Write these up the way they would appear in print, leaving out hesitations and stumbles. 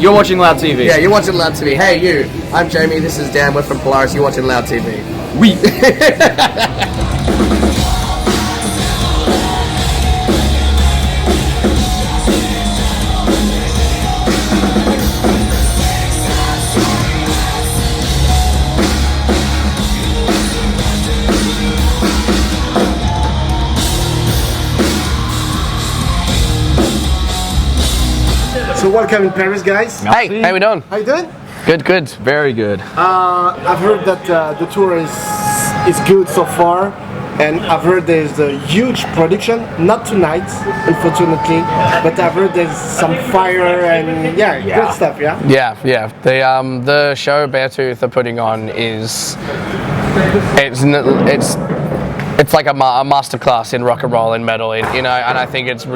You're watching Loud TV. Yeah, you're watching Loud TV. Hey, you. I'm Jamie. This is Dan. We're from Polaris. You're watching Loud TV. We. So welcome in Paris, guys. Hey, how we doing? How you doing? Good. Very good. I've heard that the tour is good so far, and I've heard there's a huge production. Not tonight, unfortunately, but I've heard there's some fire and good stuff. Yeah. Yeah. The show Beartooth are putting on is it's like a masterclass in rock and roll and metal, and I think it's a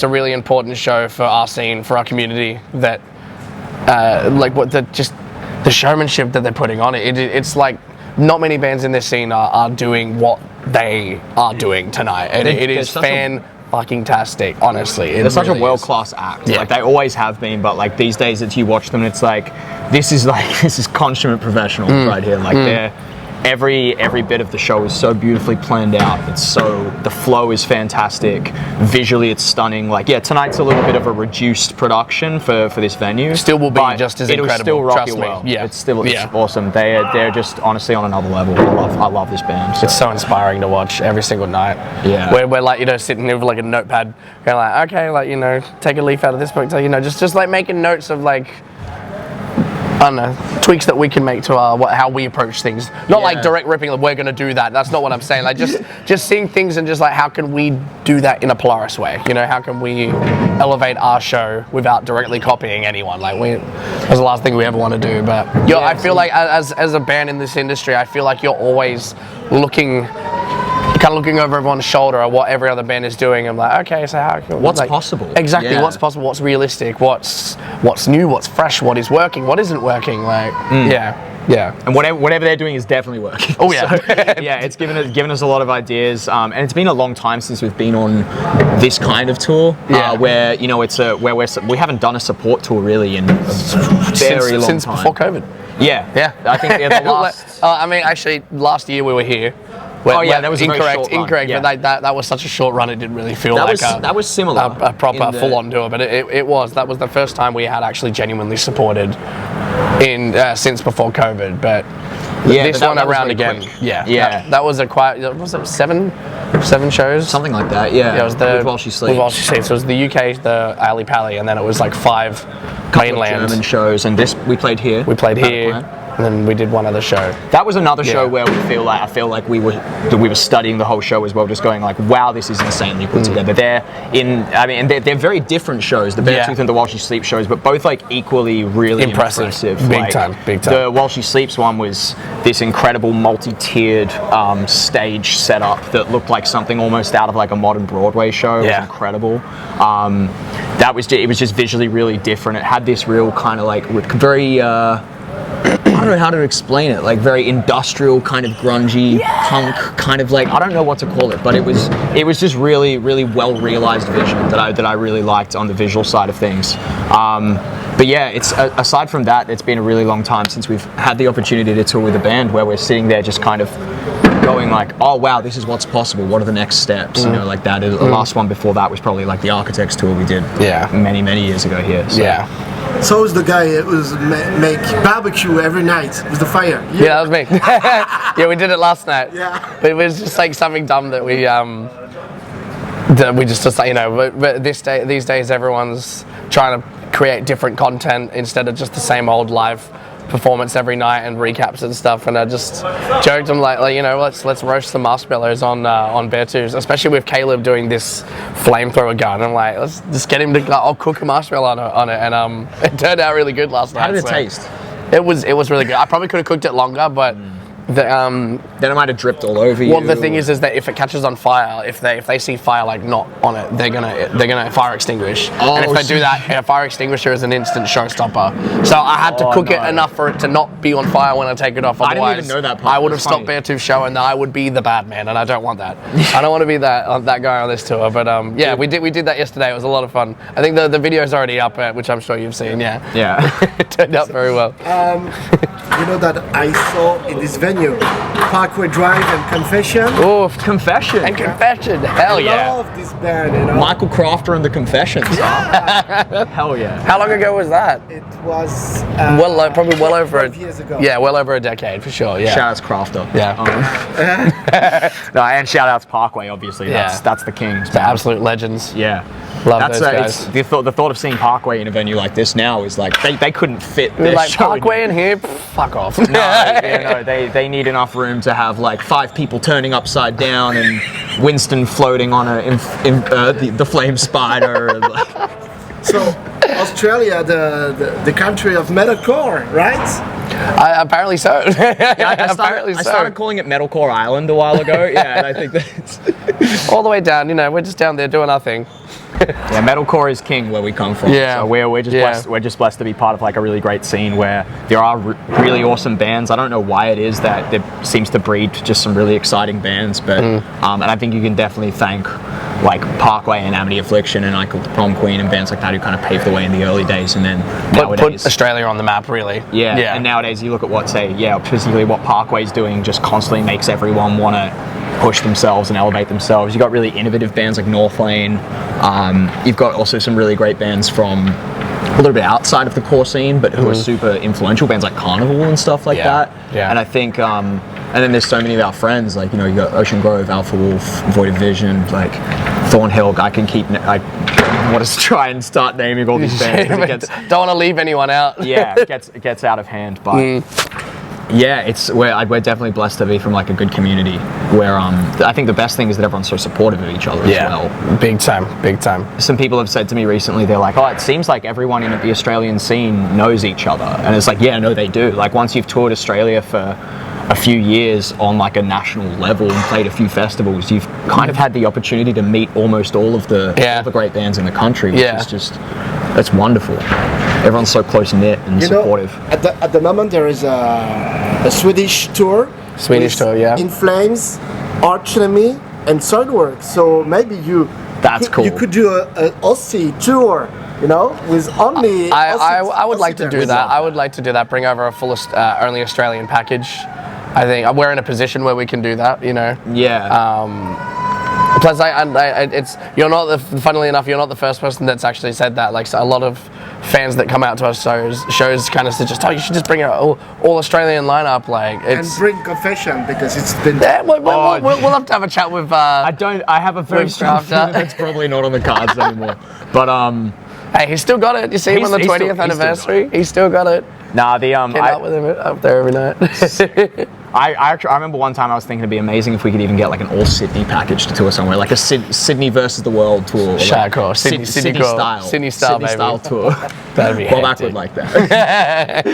really important show for our scene, for our community. That the showmanship that they're putting on it's like not many bands in this scene are doing what they are doing tonight, and it is fan-fucking-tastic, honestly. They're such a world-class act. Yeah. Like they always have been, but like these days that you watch them, it's like this is consummate professional right here. Like they're every bit of the show is so beautifully planned out. The flow is fantastic. Visually, it's stunning. Like, yeah, tonight's a little bit of a reduced production for this venue. Still will be just as incredible. It'll still rock trust your me. world. Yeah, it's awesome. They're just honestly on another level. I love this band. So. It's so inspiring to watch every single night. Yeah. We're like, sitting there with like a notepad, going like, okay, like, take a leaf out of this book, just like making notes of like, I don't know, tweaks that we can make to how we approach things. Not like direct ripping, like we're going to do that. That's not what I'm saying. Like just seeing things and just like, how can we do that in a Polaris way? How can we elevate our show without directly copying anyone? Like that's the last thing we ever want to do. But I feel like as a band in this industry, I feel like you're always looking over everyone's shoulder at what every other band is doing. I'm like, okay, so what's possible? Exactly, yeah. What's possible? What's realistic? What's new? What's fresh? What is working? What isn't working? Like, yeah. And whatever they're doing is definitely working. Oh yeah, so, yeah. It's given us a lot of ideas, and it's been a long time since we've been on this kind of tour, where we haven't done a support tour really in a very long time. Since before COVID. Yeah. I think the last. Actually, last year we were here. That was incorrect. Yeah. But that was such a short run. It didn't really feel that was similar. A proper full-on tour. But that was the first time we had actually genuinely supported since before COVID. But this one around again. Quick. Yeah. That was was it seven shows? Something like that. Yeah. It was With While She Sleeps. So it was the UK, the Ali Pally, and then it was like 5 mainland German shows, and we played here. And then we did one other show. That was another show where I feel like we were studying the whole show as well, just going like, wow, this is insanely put together. They're very different shows, the Beartooth and the While She Sleeps shows, but both like equally really impressive. Big time. The While She Sleeps one was this incredible multi-tiered stage setup that looked like something almost out of like a modern Broadway show. It was incredible. It was just visually really different. It had this real kind of like very I don't know how to explain it, like very industrial, kind of grungy, punk, kind of like, I don't know what to call it, but it was just really, really well realized vision that I really liked on the visual side of things. But yeah, it's aside from that, it's been a really long time since we've had the opportunity to tour with a band where we're sitting there just kind of going like, oh wow, this is what's possible. What are the next steps? Like that. The last one before that was probably like the Architects tour we did many years ago here. So. Yeah. So was the guy who make barbecue every night with the fire. Yeah, that was me. Yeah, we did it last night. Yeah. But it was just like something dumb that we just but these days everyone's trying to create different content instead of just the same old live performance every night and recaps and stuff. And I just joked, I'm like let's roast some marshmallows on Beartooth, especially with Caleb doing this flamethrower gun. I'm like, let's just get him to I'll cook a marshmallow on it, and it turned out really good last night. How did it taste? It was really good. I probably could have cooked it longer, but then it might have dripped all over you. Well, the thing is that if it catches on fire, if they see fire like not on it, they're gonna fire extinguish. And if they do that, a fire extinguisher is an instant showstopper. So I had to cook it enough for it to not be on fire when I take it off. Otherwise, I didn't even know that part. I would have stopped Beartooth show, and I would be the bad man, and I don't want that. I don't want to be that guy on this tour. But yeah, we did that yesterday. It was a lot of fun. I think the video's already up, which I'm sure you've seen. Yeah. It turned out very well. You know that I saw in this venue, Parkway Drive and Confession. Oh, Confession. And Confession. Hell yeah. I love this band, you know. Michael Crafter and the Confessions. Hell yeah. How long ago was that? It was probably well over 12 years ago. Yeah, well over a decade for sure. Yeah. Shout outs Crafter. Yeah. No, and shout outs Parkway, obviously. Yeah. That's the Kings. The absolute legends. Yeah. Love those guys. The thought of seeing Parkway in a venue like this now is like they couldn't fit their Like show Parkway in here, fuck off. No, they need enough room to have like 5 people turning upside down and Winston floating on the flame spider. So Australia, the country of metalcore, right? Apparently so. I started calling it Metalcore Island a while ago. Yeah, and I think that's all the way down. You know, we're just down there doing our thing. Yeah, metalcore is king where we come from. Yeah, so we're just blessed. We're just blessed to be part of like a really great scene where there are really awesome bands. I don't know why it is that there seems to breed just some really exciting bands, but and I think you can definitely thank like Parkway and Amity Affliction and like the Prom Queen and bands like that who kind of paved the way in the early days, and then nowadays put Australia on the map, really. Yeah. And nowadays you look at particularly what Parkway's doing, just constantly makes everyone want to push themselves and elevate themselves. You've got really innovative bands like North Lane. You've got also some really great bands from a little bit outside of the core scene, but who are super influential, bands like Carnival and stuff like that. Yeah. And I think, and then there's so many of our friends, like, you know, you got Ocean Grove, Alpha Wolf, Void of Vision, like Thornhill. I want to try and start naming all these bands. Don't want to leave anyone out. Yeah, it gets out of hand, but. Yeah, we're definitely blessed to be from like a good community where I think the best thing is that everyone's so supportive of each other as well. Big time. Some people have said to me recently, they're like, oh, it seems like everyone in the Australian scene knows each other. And it's like, yeah, no, they do. Like once you've toured Australia for a few years on like a national level and played a few festivals, you've kind of had the opportunity to meet almost all the great bands in the country, which is just, that's wonderful. Everyone's so close-knit and supportive. At the moment there is a Swedish tour. In Flames, Arch Enemy, and Soilwork. So maybe you could do a Aussie tour, you know, with only I would like to do that. I would like to do that. Bring over a full only Australian package. I think we're in a position where we can do that, you know. Yeah. Plus, funnily enough, you're not the first person that's actually said that. Like, so a lot of fans that come out to us shows kind of suggest, oh, you should just bring out all Australian lineup, like and bring Confession because it's been. Yeah, we'll have to have a chat with. I have a very strong feeling that's probably not on the cards anymore. But hey, he's still got it. You see him on the 20th anniversary. He's still got it. Nah, Get out with him up there every night. I remember one time I was thinking it'd be amazing if we could even get like an all Sydney package to tour somewhere, like a Sydney versus the world tour. Like Sydney style tour. That'd be Bob would like that.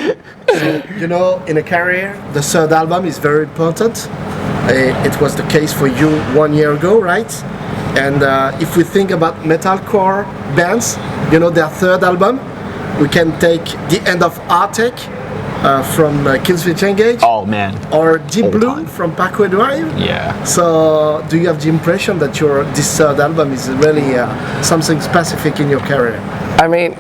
So, you know, in a career, the third album is very important. It was the case for you 1 year ago, right? And if we think about metalcore bands, you know, their third album, we can take The End of Arctic from Killswitch Engage. Oh man. Or Deep Blue from Parkway Drive. Yeah. So do you have the impression that this third album is really something specific in your career? I mean,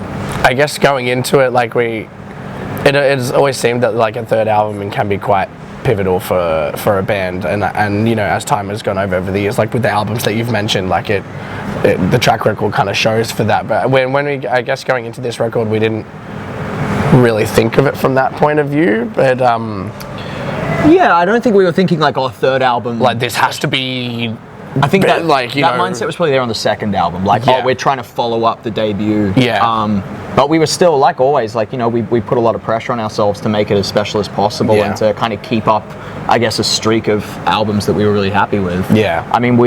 I guess going into it, like it's always seemed that like a third album can be quite pivotal for a band, and you know, as time has gone over the years, like with the albums that you've mentioned, like the track record kind of shows for that. But when we, I guess going into this record, we didn't really think of it from that point of view, but yeah, I don't think we were thinking like our third album, like this has to be. I think that like that mindset was probably there on the second album, like we're trying to follow up the debut. But we were still, like always, like, you know, we put a lot of pressure on ourselves to make it as special as possible and to kind of keep up, I guess, a streak of albums that we were really happy with. I mean,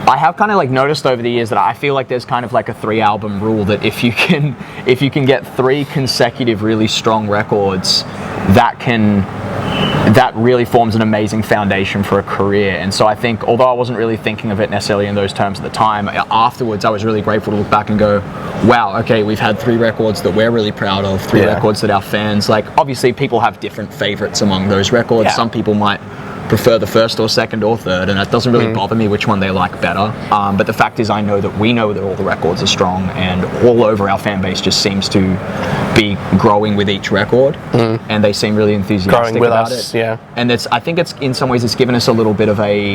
I have kind of like noticed over the years that I feel like there's kind of like a 3-album rule, that if you can get 3 consecutive really strong records, that can that really forms an amazing foundation for a career. And so I think, although I wasn't really thinking of it necessarily in those terms at the time, afterwards I was really grateful to look back and go, wow, okay, we've had 3 records that we're really proud of, 3 records that our fans like. Obviously people have different favorites among those records. Some people might prefer the first or second or third, and that doesn't really bother me which one they like better. But the fact is, I know that we know that all the records are strong, and all over our fan base just seems to be growing with each record, and they seem really enthusiastic growing with about us, it. Yeah. And I think it's in some ways it's given us a little bit of a,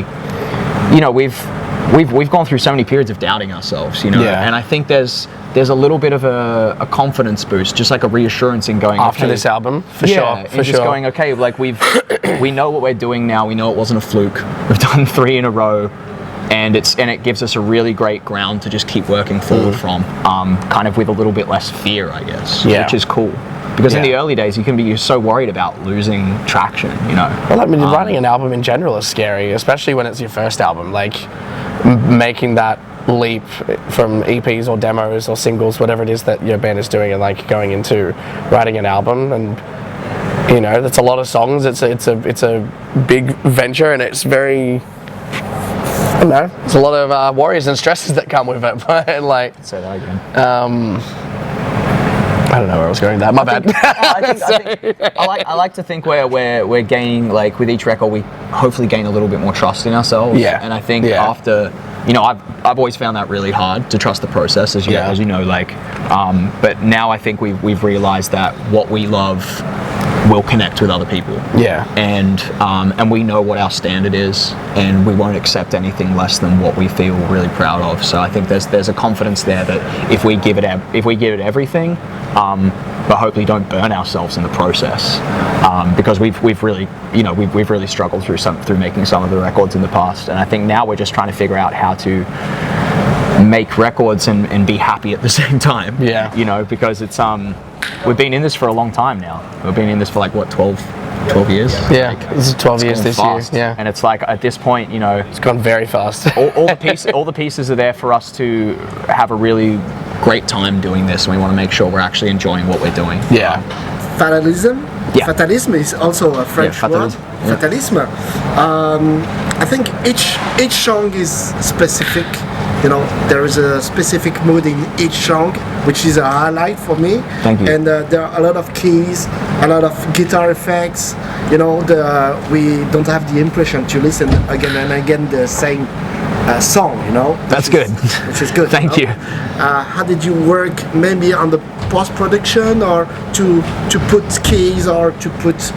you know, we've gone through so many periods of doubting ourselves, you know, and I think there's a little bit of a confidence boost, just like a reassurance in going after this album, for sure. Just going, okay, like we know what we're doing now. We know it wasn't a fluke. We've done 3 in a row, and it gives us a really great ground to just keep working forward from, kind of with a little bit less fear, I guess, which is cool. Because in the early days, you're so worried about losing traction, you know. Well, I mean, writing an album in general is scary, especially when it's your first album. Like, making that leap from EPs or demos or singles, whatever it is that your band is doing, and like going into writing an album, and you know, that's a lot of songs. It's a big venture, and it's very, I don't know, there's a lot of worries and stresses that come with it. But like, say that again. I don't know where I was going with that. My bad. I like to think we're gaining, like with each record, we hopefully gain a little bit more trust in ourselves. Yeah. And I think after, you know, I've always found that really hard to trust the process, as you know, like. But now I think we've realized that what we love will connect with other people. Yeah. And we know what our standard is, and we won't accept anything less than what we feel really proud of. So I think there's a confidence there that if we give it everything, but hopefully don't burn ourselves in the process, because we've really struggled through making some of the records in the past, and I think now we're just trying to figure out how to make records and be happy at the same time. Yeah. You know, because it's we've been in this for a long time now. We've been in this for like what, 12 years? Yeah, like, this is 12 years this fast. year. Yeah. And it's like at this point, you know, it's gone very fast. all the pieces are there for us to have a really great time doing this, and we want to make sure we're actually enjoying what we're doing. Yeah. Fatalism. Yeah. Fatalism is also a French word. Fatalism. I think each song is specific. You know, there is a specific mood in each song, which is a highlight for me. Thank you. And there are a lot of keys, a lot of guitar effects. You know, we don't have the impression to listen again and again the same song. You know. That's good. Which is good. Thank you. How did you work maybe on the post-production, or to put keys, or to put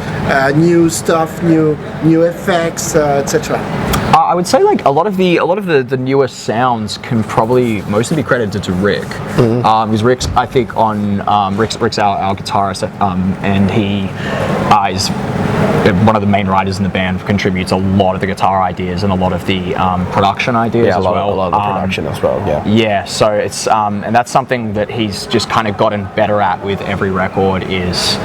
new stuff, new effects, etc.? I would say like a lot of the newer sounds can probably mostly be credited to Rick, because Rick's, I think, Rick's our guitarist, and he is one of the main writers in the band, contributes a lot of the guitar ideas and a lot of the production ideas as well. A lot of the production as well. Yeah. Yeah. So it's and that's something that he's just kind of gotten better at with every record, is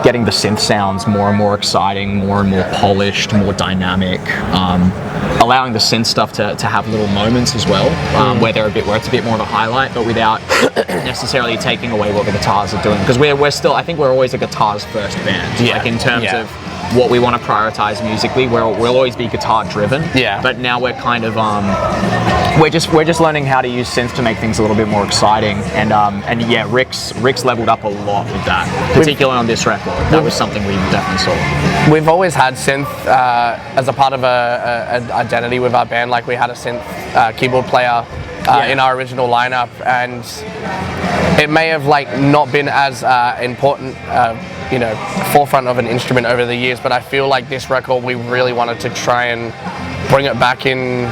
getting the synth sounds more and more exciting, more and more polished, more dynamic, allowing the synth stuff to have little moments as well, where it's a bit more of a highlight, but without necessarily taking away what the guitars are doing. Because we're still, I think we're always a guitars first band. Like in terms of what we want to prioritize musically, we'll always be guitar driven. Yeah. But now we're kind of we're just learning how to use synth to make things a little bit more exciting, and yeah, Rick's leveled up a lot with that, particularly on this record. That was something we definitely saw. We've always had synth as a part of an identity with our band. Like we had a synth keyboard player in our original lineup, and it may have like not been as important, you know, forefront of an instrument over the years, but I feel like this record we really wanted to try and bring it back in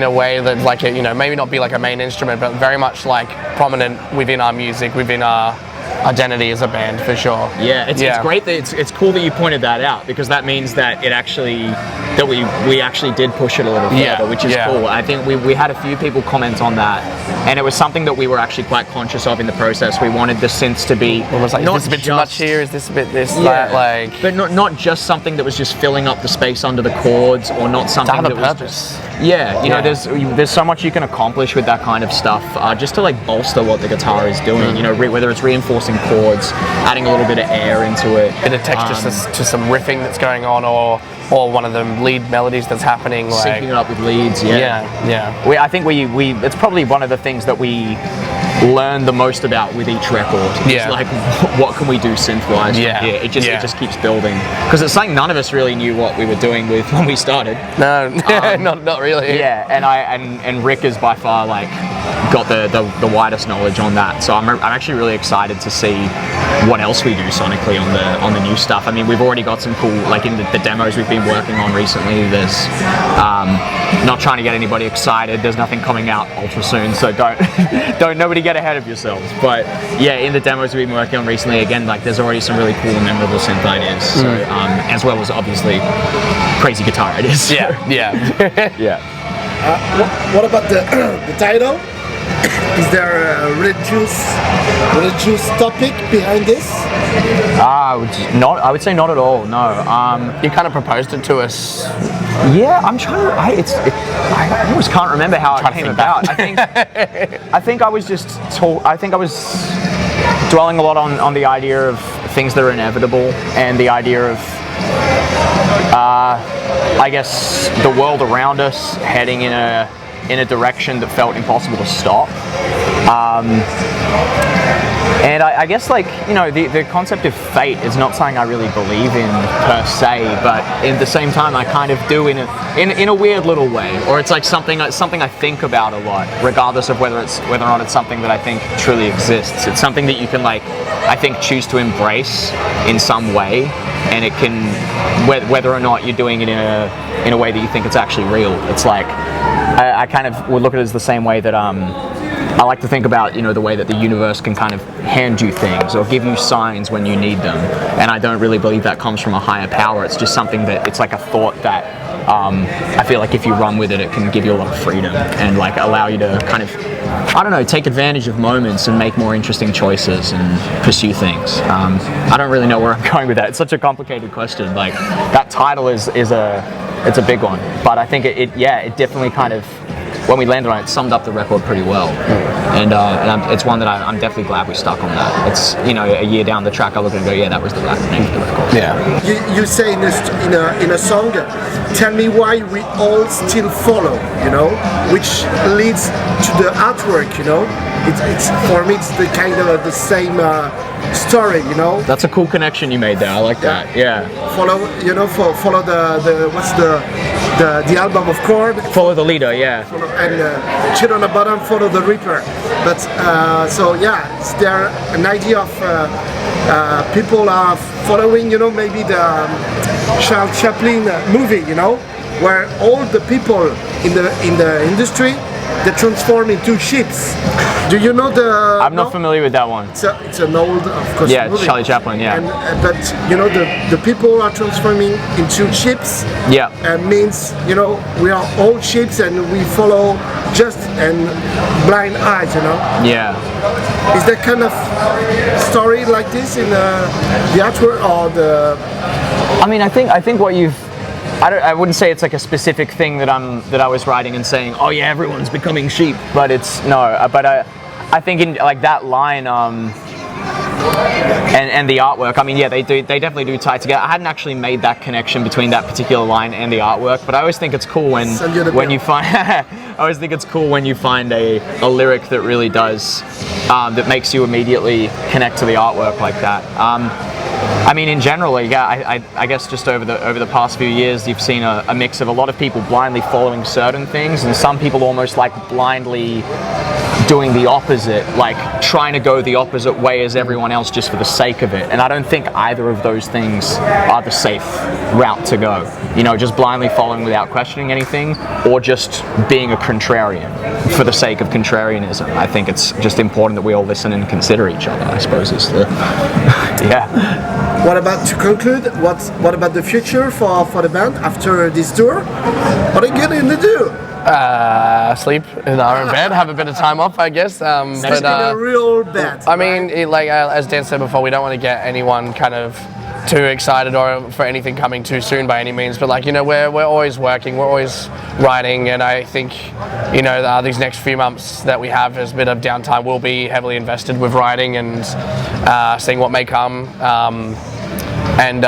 a way that, like, you know, maybe not be like a main instrument, but very much like prominent within our music, within our identity as a band, for sure. Yeah, it's great that it's cool that you pointed that out, because that means that we actually did push it a little further, which is cool. I think we had a few people comment on that, and it was something that we were actually quite conscious of in the process. We wanted the synths to be almost like, not is this a bit too much here? Is this a bit this? But not just something that was just filling up the space under the chords, or not something that was just Yeah, you know, there's so much you can accomplish with that kind of stuff, just to like bolster what the guitar is doing. You know, whether it's reinforcing chords, adding a little bit of air into it, bit of texture to some riffing that's going on, or one of the lead melodies that's happening, like syncing it up with leads. Yeah. I think we it's probably one of the things that we learn the most about with each record. It's like, what can we do synth-wise from here? It just keeps building, because it's like none of us really knew what we were doing with when we started. No, not really. Yeah, and Rick is by far like got the widest knowledge on that. So I'm actually really excited to see what else we do sonically on the new stuff. I mean, we've already got some cool, like in the demos we've been working on recently. There's not trying to get anybody excited. There's nothing coming out ultra soon, so don't nobody get ahead of yourselves. But yeah, in the demos we've been working on recently, again, like there's already some really cool and memorable synth ideas. So as well as obviously crazy guitar ideas. Yeah. What about the title? Is there a religious topic behind this? I would say not at all. No. You kind of proposed it to us. Yeah, I'm trying to. I almost can't remember how it came about. I think I was just. I think I was dwelling a lot on the idea of things that are inevitable, and the idea of, I guess, the world around us heading in a direction that felt impossible to stop. And I guess, like, you know, the concept of fate is not something I really believe in per se, but at the same time I kind of do in a weird little way. Or it's like something I think about a lot, regardless of whether or not it's something that I think truly exists. It's something that you can, like, I think, choose to embrace in some way, and it can, whether or not you're doing it in a way that you think it's actually real. It's like, I kind of would look at it as the same way that I like to think about, you know, the way that the universe can kind of hand you things or give you signs when you need them. And I don't really believe that comes from a higher power. It's just something that, it's like a thought that I feel like if you run with it, it can give you a lot of freedom and like allow you to kind of, I don't know, take advantage of moments and make more interesting choices and pursue things. I don't really know where I'm going with that. It's such a complicated question. Like, that title it's a big one, but I think it definitely kind of, when we landed on it, summed up the record pretty well, and it's one that I'm definitely glad we stuck on that. It's, you know, a year down the track, I look at it and go, yeah, that was the right name of the record. Yeah. You say in a song, tell me why we all still follow, you know, which leads to the artwork, you know. It's for me, it's the kind of the same story, you know. That's a cool connection you made there. I like that. Yeah. Follow, you know, follow the what's the album of Chord. Follow the leader, yeah. And Chill on the Bottom, follow the Reaper. But so yeah, is there an idea of people are following, you know, maybe the Charles Chaplin movie, you know, where all the people in the industry, they transform into ships. Do you know the? I'm not familiar with that one. It's an old, of course. Yeah, movie. Charlie Chaplin. Yeah. But you know, the people are transforming into ships. Yeah. Means, you know, we are all ships and we follow just and blind eyes, you know. Yeah. Is there kind of story like this in the artwork or the? I mean, I think what you've. I wouldn't say it's like a specific thing that I was writing and saying, oh yeah, everyone's becoming sheep, but it's no. But I think in like that line and the artwork. I mean, yeah, they definitely do tie together. I hadn't actually made that connection between that particular line and the artwork, but I always think it's cool when you find. I always think it's cool when you find a lyric that really does that makes you immediately connect to the artwork like that. I mean, in general, yeah, I guess just over the past few years, you've seen a mix of a lot of people blindly following certain things, and some people almost like blindly doing the opposite, like trying to go the opposite way as everyone else just for the sake of it. And I don't think either of those things are the safe route to go. You know, just blindly following without questioning anything, or just being a contrarian for the sake of contrarianism. I think it's just important that we all listen and consider each other, I suppose, is the yeah. What about, to conclude, what about the future for the band after this tour? What are you going to do? Sleep in our own bed, have a bit of time off, I guess. But in a real bed. I mean, like as Dan said before, we don't want to get anyone kind of too excited or for anything coming too soon by any means, but like, you know, we're always working, we're always writing, and I think, you know, these next few months that we have as a bit of downtime will be heavily invested with writing and seeing what may come. And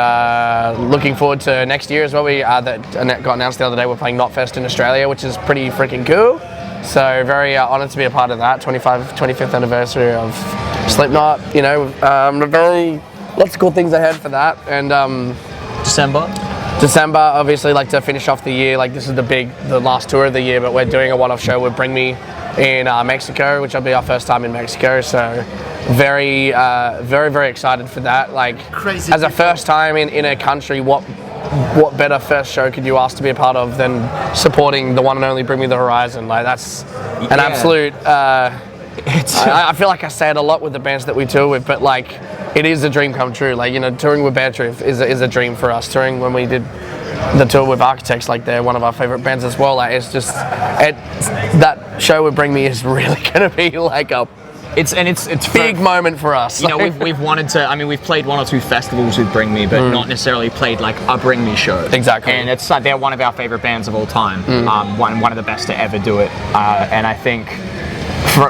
looking forward to next year as well. That got announced the other day, we're playing Knotfest in Australia, which is pretty freaking cool. So very honoured to be a part of that 25th anniversary of Slipknot. You know, very lots of cool things ahead for that. And December, obviously, like to finish off the year. Like this is the last tour of the year, but we're doing a one-off show with Bring Me in Mexico, which will be our first time in Mexico. So very excited for that. Like crazy as a first time in a country, what better first show could you ask to be a part of than supporting the one and only Bring Me the Horizon? Like that's an absolute. I feel like I say it a lot with the bands that we tour with, but like it is a dream come true. Like, you know, touring with Beartooth is a dream for us. Touring when we did the tour with Architects, like they're one of our favorite bands as well. Like it's just that show with Bring Me is really gonna be like it's big moment for us. You know, we've wanted to. I mean, we've played 1 or 2 festivals with Bring Me, but not necessarily played like a Bring Me show. Exactly. And it's they're one of our favorite bands of all time. One of the best to ever do it. And I think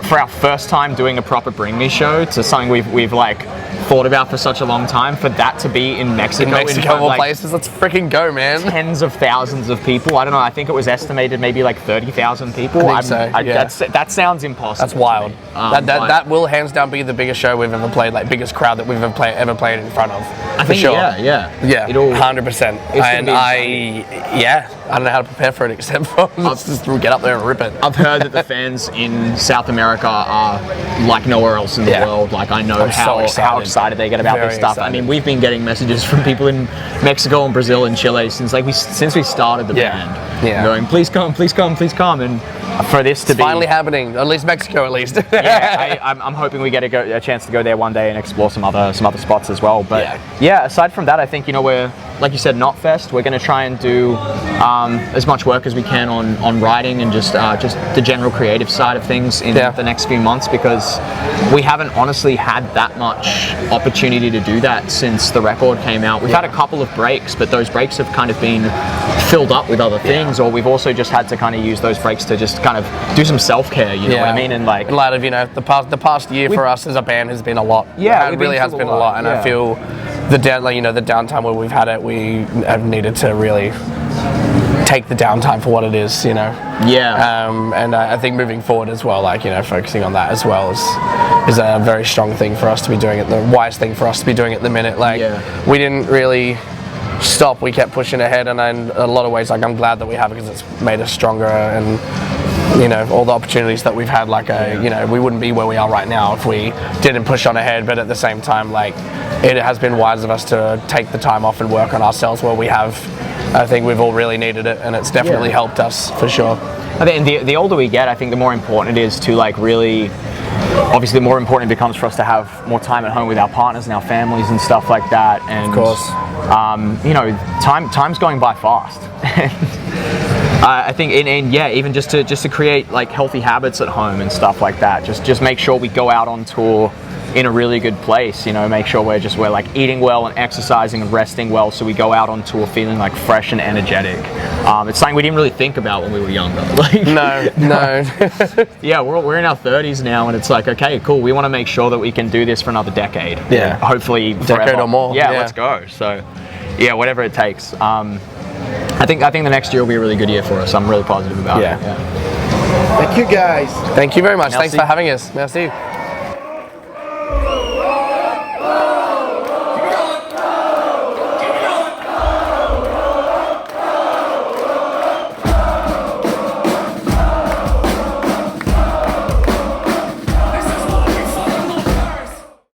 for our first time doing a proper Bring Me show, to something we've like thought about for such a long time, for that to be in Mexico of all places, let's freaking go, man. Tens of thousands of people. I don't know. I think it was estimated maybe like 30,000 people. I think so. Yeah. That sounds impossible. That's wild. That will hands down be the biggest show we've ever played, like biggest crowd that we've ever played in front of. I think sure. Yeah. It all 100%. And I don't know how to prepare for it except for just get up there and rip it. I've heard that the fans in South America are like nowhere else in the world. Like I know how excited they get about this stuff. Excited. I mean, we've been getting messages from people in Mexico and Brazil and Chile since we started the band. Yeah. Going, please come, and for this to be finally happening, at least Mexico, at least. I'm hoping we get a chance to go there one day and explore some other spots as well. But aside from that, I think, you know, we're, like you said, Knotfest. We're going to try and do as much work as we can on writing and just the general creative side of things in the next few months, because we haven't honestly had that much opportunity to do that since the record came out. We've had a couple of breaks, but those breaks have kind of been filled up with other things, or we've also just had to kind of use those breaks to just kind of do some self-care, you know what I mean? And like, in light of, you know, the past year for us as a band has been a lot. Yeah, it really has been a lot, and I feel the downtime where we've had it, we have needed to really take the downtime for what it is, you know. And I think moving forward as well, like, you know, focusing on that as well is a very strong thing for us to be doing it, the wise thing for us to be doing at the minute. Like, we didn't really stop, we kept pushing ahead, and in a lot of ways, like, I'm glad that we have it because it's made us stronger, and you know, all the opportunities that we've had, like, you know, we wouldn't be where we are right now if we didn't push on ahead. But at the same time, like, it has been wise of us to take the time off and work on ourselves where we have. I think we've all really needed it, and it's definitely helped us for sure. I think the older we get, I think the more important it is to, like, really, obviously the more important it becomes for us to have more time at home with our partners and our families and stuff like that. And of course, you know, time's going by fast. I think, even just to create like healthy habits at home and stuff like that. Just make sure we go out on tour in a really good place. You know, make sure we're like eating well and exercising and resting well, so we go out on tour feeling like fresh and energetic. It's something we didn't really think about when we were younger. Like, no. Yeah, we're in our 30s now, and it's like, okay, cool. We want to make sure that we can do this for another decade. Yeah, hopefully decade forever. or more. Yeah, let's go. So, yeah, whatever it takes. I think the next year will be a really good year for us. I'm really positive about it. Thank you, guys. Thank you very much. Merci. Thanks for having us. Merci.